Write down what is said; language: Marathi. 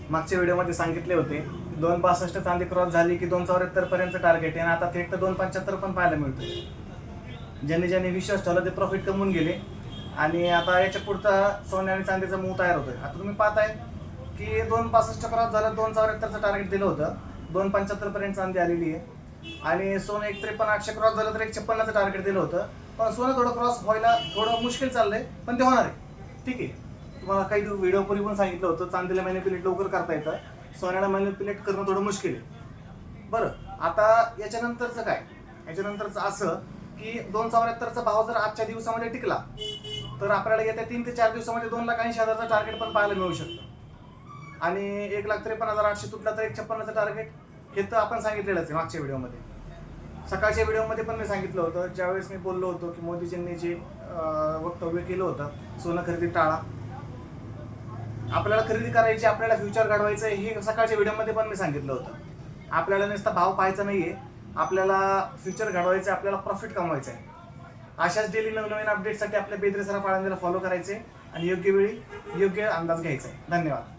मागच्या व्हिडिओमध्ये सांगितले होते 2.62 चांदी क्रॉस झाली की 2.74 पर्यंत टार्गेट आहे आणि आता थेट 2.75 पण पाहायला मिळतोय. ज्यांनी ज्यांनी विश्वास ठेवला ते प्रॉफिट कमवून गेले आणि आता याच्या पुढचा सोने आणि चांदीचा मूव तयार होतोय. आता तुम्ही पाहताय की 2.65 क्रॉस झालं, 2.74चं टार्गेट दिलं होतं, 2.75 पर्यंत चांदी आलेली आहे आणि सोनं 1.53 क्रॉस झालं तर 1.56चं टार्गेट दिलं होतं. पण सोनं थोडं क्रॉस व्हायला थोडं मुश्किल चाललंय, पण ते होणार आहे. ठीक आहे, तुम्हाला काही व्हिडिओ पूर्वी पण सांगितलं होतं चांदीला मॅनिप्युलेट लवकर करता येतं, सोन्याला मॅनिप्युलेट करणं थोडं मुश्किल आहे. बरं, आता याच्यानंतरचं काय? याच्यानंतरचं असं की 2.74चा भाव जर आजच्या दिवसामध्ये टिकला तर आपल्याला येत्या 3 ते 4 दिवसामध्ये 2,80,000चं टार्गेट पण पाहायला मिळू शकतं आणि 1,53,800 तुटला तर 1.56चं टार्गेट हे तर आपण सांगितलेलंच आहे मागच्या व्हिडिओमध्ये. सकाळच्या व्हिडिओमध्ये पण मी सांगितलं होतं, ज्यावेळेस मी बोललो होतो की मोदीजींनी जे वक्तव्य केलं होतं सोनं खरेदी टाळा, आपल्याला खरेदी करायची, आपल्याला फ्युचर घडवायचं, हे सकाळच्या व्हिडिओमध्ये पण मी सांगितलं होतं. आपल्याला नुसता भाव पाहायचा नाहीये, आपल्याला फ्युचर घडवायचं, आपल्याला प्रॉफिट कमवायचं आहे. अशाच डेली नवनवीन अपडेटसाठी आपल्या बेदरे सराफ आळंदीला फॉलो करायचे आणि योग्य वेळी योग्य अंदाज घ्यायचा आहे. धन्यवाद.